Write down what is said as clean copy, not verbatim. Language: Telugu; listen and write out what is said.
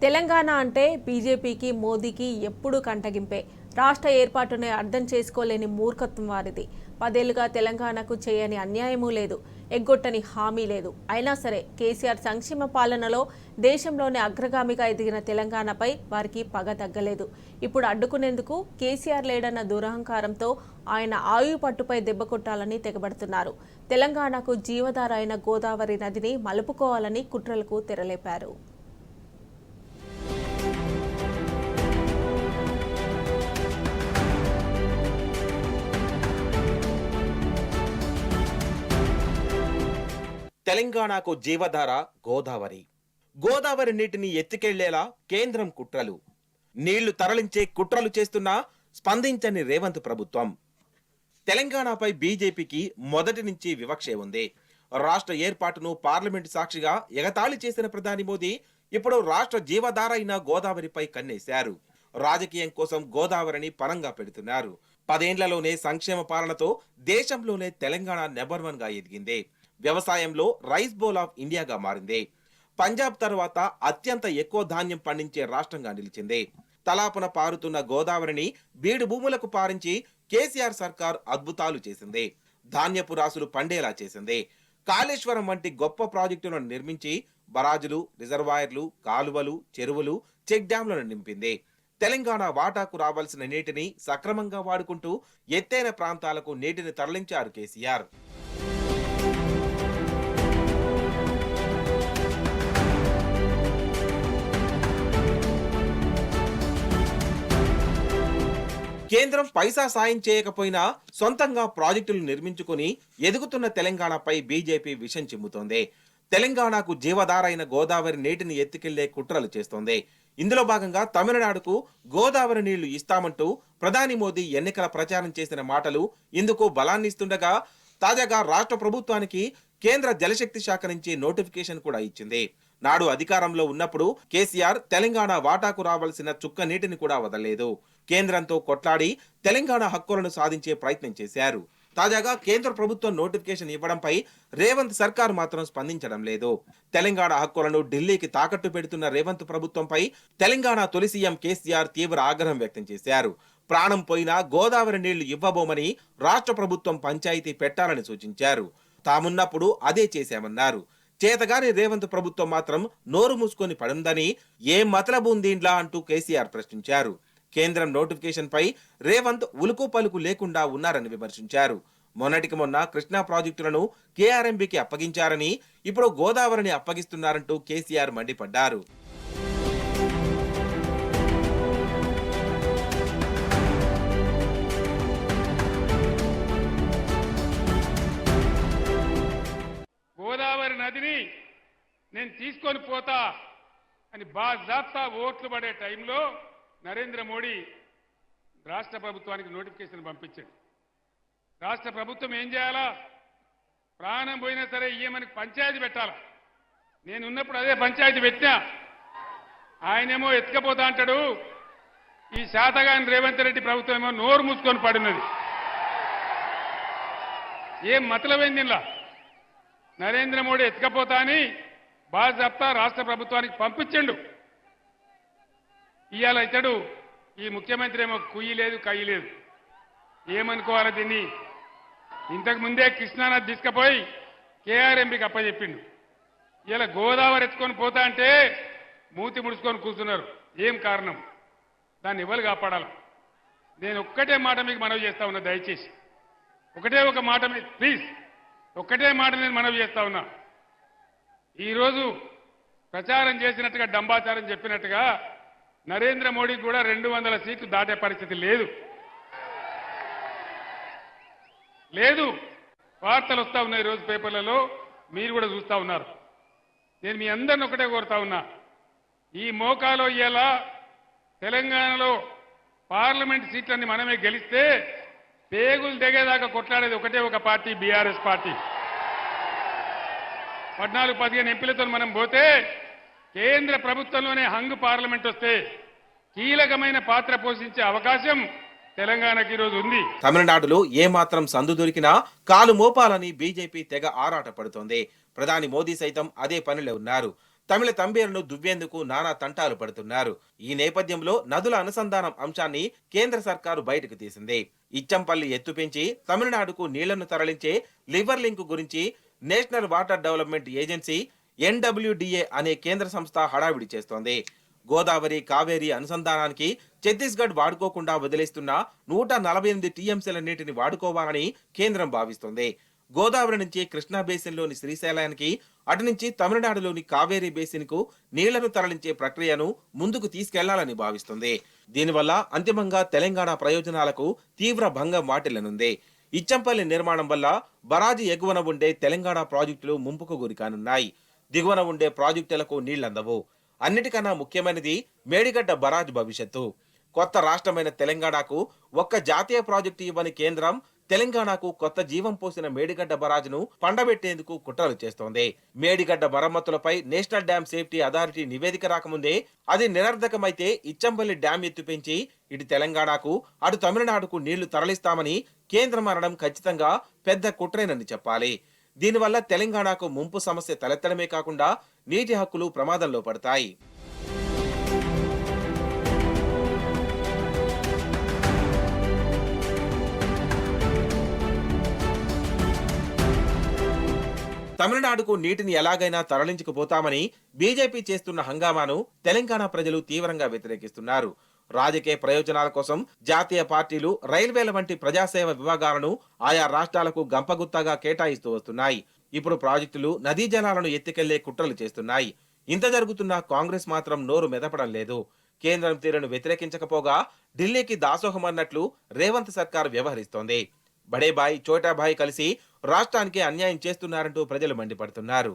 తెలంగాణ అంటే బీజేపీకి మోదీకి ఎప్పుడూ కంటగింపే. రాష్ట్ర ఏర్పాటునే అర్థం చేసుకోలేని మూర్ఖత్వం వారిది. 10 ఏళ్లుగా తెలంగాణకు చేయని అన్యాయమూ లేదు, ఎగ్గొట్టని హామీ లేదు. అయినా సరే కేసీఆర్ సంక్షేమ పాలనలో దేశంలోనే అగ్రగామిగా ఎదిగిన తెలంగాణపై వారికి పగ తగ్గలేదు. ఇప్పుడు అడ్డుకునేందుకు కేసీఆర్ లేడన్న దురహంకారంతో ఆయన ఆయువు పట్టుపై దెబ్బ కొట్టాలని తెగబడుతున్నారు. తెలంగాణకు జీవధార అయిన గోదావరి నదిని మలుపుకోవాలని కుట్రలకు తెరలేపారు. తెలంగాణకు జీవధార గోదావరి. గోదావరి నీటిని ఎత్తికెళ్లేలా కేంద్రం కుట్రలు. నీళ్లు తరలించే కుట్రలు చేస్తున్నా స్పందించని రేవంత్ ప్రభుత్వం. తెలంగాణపై బీజేపీకి మొదటి నుంచి వివక్షే ఉంది. రాష్ట్ర ఏర్పాటును పార్లమెంటు సాక్షిగా ఎగతాళి చేసిన ప్రధాని మోదీ ఇప్పుడు రాష్ట్ర జీవధార అయిన గోదావరిపై కన్నేశారు. రాజకీయం కోసం గోదావరిని పరంగా పెడుతున్నారు. 10 ఏళ్లలోనే సంక్షేమ పాలనతో దేశంలోనే తెలంగాణ నెంబర్ 1 గా ఎదిగింది. వ్యవసాయంలో రైస్ బౌల్ ఆఫ్ ఇండియాగా మారింది. పంజాబ్ తర్వాత అత్యంత ఎక్కువ ధాన్యం పండించే రాష్ట్రంగా నిలిచింది. తలాపున పారుతున్న గోదావరిని బీడు భూములకు పారించి కేసీఆర్ సర్కార్ అద్భుతాలు చేసింది. ధాన్యపు రాసులు పండేలా చేసింది. కాళేశ్వరం వంటి గొప్ప ప్రాజెక్టులను నిర్మించి బరాజులు, రిజర్వాయర్లు, కాలువలు, చెరువులు, చెక్ డ్యాంలను నింపింది. తెలంగాణ వాటాకు రావాల్సిన నీటిని సక్రమంగా వాడుకుంటూ ఎత్తైన ప్రాంతాలకు నీటిని తరలించారు కేసీఆర్. కేంద్రం పైసా సాయం చేయకపోయినా సొంతంగా ప్రాజెక్టులు నిర్మించుకుని ఎదుగుతున్న తెలంగాణపై బీజేపీ విషం చిమ్ముతోంది. తెలంగాణకు జీవధార అయిన గోదావరి నీటిని ఎత్తుకెళ్లే కుట్రలు చేస్తోంది. ఇందులో భాగంగా తమిళనాడుకు గోదావరి నీళ్లు ఇస్తామంటూ ప్రధాని మోదీ ఎన్నికల ప్రచారం చేసిన మాటలు ఇందుకు బలాన్నిస్తుండగా తాజాగా రాష్ట్ర ప్రభుత్వానికి కేంద్ర జలశక్తి శాఖ నుంచి నోటిఫికేషన్ కూడా ఇచ్చింది. నాడు అధికారంలో ఉన్నప్పుడు కేసీఆర్ తెలంగాణ వాటాకు రావాల్సిన చుక్క నీటిని కూడా వదలలేదు. కేంద్రంతో కొట్లాడి తెలంగాణ హక్కులను సాధించే ప్రయత్నం చేశారు. తాజాగా కేంద్ర ప్రభుత్వం నోటిఫికేషన్ ఇవ్వడంపై రేవంత్ సర్కార్ మాత్రం స్పందించడం లేదు. తెలంగాణ హక్కులను ఢిల్లీకి తాకట్టు పెడుతున్న రేవంత్ ప్రభుత్వంపై తెలంగాణ తొలి సీఎం కేసీఆర్ తీవ్ర ఆగ్రహం వ్యక్తం చేశారు. ప్రాణం పోయినా గోదావరి నీళ్లు ఇవ్వబోమని రాష్ట్ర ప్రభుత్వం పంచాయతీ పెట్టాలని సూచించారు. తామున్నప్పుడు అదే చేశామన్నారు. చేతగాని రేవంత్ ప్రభుత్వం మాత్రం నోరు మూసుకొని పడుందని ఏం మతలబుందీండ్లా అంటూ కేసీఆర్ ప్రశ్నించారు. కేంద్రం నోటిఫికేషన్ పై రేవంత్ ఉలుకు పలుకు లేకుండా ఉన్నారని విమర్శించారు. మొన్నటికి మొన్న కృష్ణా ప్రాజెక్టులను కేఆర్ఎంబీకి అప్పగించారని ఇప్పుడు గోదావరిని అప్పగిస్తున్నారంటూ కేసీఆర్ మండిపడ్డారు. గోదావరి నదిని నేను తీసుకొని పోతా అని బాజాప్తా ఓట్లు పడే టైంలో నరేంద్ర మోడీ రాష్ట్ర ప్రభుత్వానికి నోటిఫికేషన్ పంపించాడు. రాష్ట్ర ప్రభుత్వం ఏం చేయాలా? ప్రాణం పోయినా సరే ఇయ్యమని పంచాయతీ పెట్టాలా. నేను ఉన్నప్పుడు అదే పంచాయతీ పెట్టినా. ఆయనేమో ఎత్తుకపోతా అంటాడు. ఈ శాతగాని రేవంత్ రెడ్డి ప్రభుత్వం ఏమో నోరు మూసుకొని పడినది. ఏం మతలమైంది ఇలా? నరేంద్ర మోడీ ఎత్తుకపోతా అని బాజాప్తా రాష్ట్ర ప్రభుత్వానికి పంపించండు. ఇవాళ ఇతడు ఈ ముఖ్యమంత్రి ఏమో కుయ్యి లేదు, కయ్యి లేదు. ఏమనుకోవాలి దీన్ని? ఇంతకు ముందే కృష్ణానది తీసుకుపోయి కేఆర్ఎంబీకి అప్పచెప్పిండు. ఇలా గోదావరి ఎత్తుకొని పోతా అంటే మూతి ముడుచుకొని కూర్చున్నారు. ఏం కారణం? దాన్ని ఎవరు కాపాడాల? నేను ఒక్కటే మాట మీకు మనవి చేస్తా ఉన్నా. దయచేసి ఒకటే ఒక మాట మీద ప్లీజ్, ఒక్కటే మాట నేను మనవి చేస్తా ఉన్నా. ఈరోజు ప్రచారం చేసినట్టుగా డంబాచారం చెప్పినట్టుగా నరేంద్ర మోడీకి కూడా 200 సీట్లు దాటే పరిస్థితి లేదు. వార్తలు వస్తా ఉన్నాయి ఈరోజు పేపర్లలో, మీరు కూడా చూస్తా ఉన్నారు. నేను మీ అందరిని ఒకటే కోరుతా ఉన్నా. ఈ మోకాలో ఇలా తెలంగాణలో పార్లమెంట్ సీట్లన్నీ మనమే గెలిస్తే పేగులు దిగేదాకా కొట్లాడేది ఒకటే ఒక పార్టీ, బీఆర్ఎస్ పార్టీ. 14-15 ఎంపీలతో మనం పోతే కేంద్ర ప్రభుత్వంలోనే హంగ్ పార్లమెంట్ వస్తే కీలకమైన పాత్ర పోషించే అవకాశం తెలంగాణకి ఈరోజు ఉంది. తమిళనాడులో ఏమాత్రం సందు దొరికినా కాలు మోపాలని బీజేపీ తెగ ఆరాట పడుతోంది. ప్రధాని మోదీ సైతం అదే పనిలో ఉన్నారు. తమిళ తంబేరును దువ్వేందుకు నానా తంటాలు పడుతున్నారు. ఈ నేపథ్యంలో నదుల అనుసంధానం అంశాన్ని కేంద్ర సర్కారు బయటకు తీసింది. ఇచ్చంపల్లి ఎత్తు పెంచి తమిళనాడుకు నీళ్లను తరలించే లివర్ లింక్ గురించి national water development agency NWDA అనే కేంద్ర సంస్థ హడావిడి చేస్తోంది. గోదావరి కావేరీ అనుసంధానానికి ఛత్తీస్గఢ్ వాడుకోకుండా వదిలేస్తున్న 148 టీఎంసీల నీటిని వాడుకోవాలని కేంద్రం భావిస్తోంది. గోదావరి నుంచి కృష్ణా బేసిన్లోని శ్రీశైలానికి, అటు నుంచి తమిళనాడులోని కావేరీ బేసిన్ కు నీళ్లను తరలించే ప్రక్రియను ముందుకు తీసుకెళ్లాలని భావిస్తుంది. దీనివల్ల అంతిమంగా తెలంగాణ ప్రయోజనాలకు తీవ్ర భంగం వాటిల్లనుంది. ఇచ్చంపల్లి నిర్మాణం వల్ల బరాజు ఎగువన ఉండే తెలంగాణ ప్రాజెక్టులు ముంపుకు గురికానున్నాయి. దిగువన ఉండే ప్రాజెక్టులకు నీళ్లందవు. అన్నిటికన్నా ముఖ్యమైనది మేడిగడ్డ బరాజ్ భవిష్యత్తు. కొత్త రాష్ట్రమైన తెలంగాణకు ఒక్క జాతీయ ప్రాజెక్టు ఇవ్వని కేంద్రం తెలంగాణకు కొత్త జీవం పోసిన మేడిగడ్డ బరాజ్ను పండబెట్టేందుకు కుట్రలు చేస్తోంది. మేడిగడ్డ మరమ్మతులపై నేషనల్ డ్యామ్ సేఫ్టీ అథారిటీ నివేదిక రాకముందే అది నిరర్ధకమైతే ఇచ్చంపల్లి డ్యామ్ ఎత్తు పెంచి ఇటు తెలంగాణకు అటు తమిళనాడుకు నీళ్లు తరలిస్తామని కేంద్రం అనడం ఖచ్చితంగా పెద్ద కుట్రేనని చెప్పాలి. దీనివల్ల తెలంగాణకు ముంపు సమస్య తలెత్తడమే కాకుండా నీటి హక్కులు ప్రమాదంలో పడతాయి. తమిళనాడుకు నీటిని ఎలాగైనా తరలించుకుపోతామని బీజేపీ చేస్తున్న హంగామాను తెలంగాణ ప్రజలు తీవ్రంగా వ్యతిరేకిస్తున్నారు. రాజకీయ ప్రయోజనాల కోసం జాతీయ పార్టీలు రైల్వేల వంటి ప్రజాసేవ విభాగాలను ఆయా రాష్ట్రాలకు గంపగుత్తగా కేటాయిస్తూ వస్తున్నాయి. ఇప్పుడు ప్రాజెక్టులు నదీ జలాలను ఎత్తికెళ్లే కుట్రలు చేస్తున్నాయి. ఇంత జరుగుతున్నా కాంగ్రెస్ మాత్రం నోరు మెదపడం లేదు. కేంద్రం తీరును వ్యతిరేకించకపోగా ఢిల్లీకి దాసోహమన్నట్లు రేవంత్ సర్కార్ వ్యవహరిస్తోంది. బడేబాయ్ చోటాబాయ్ కలిసి రాష్ట్రానికి అన్యాయం చేస్తున్నారంటూ ప్రజలు మండిపడుతున్నారు.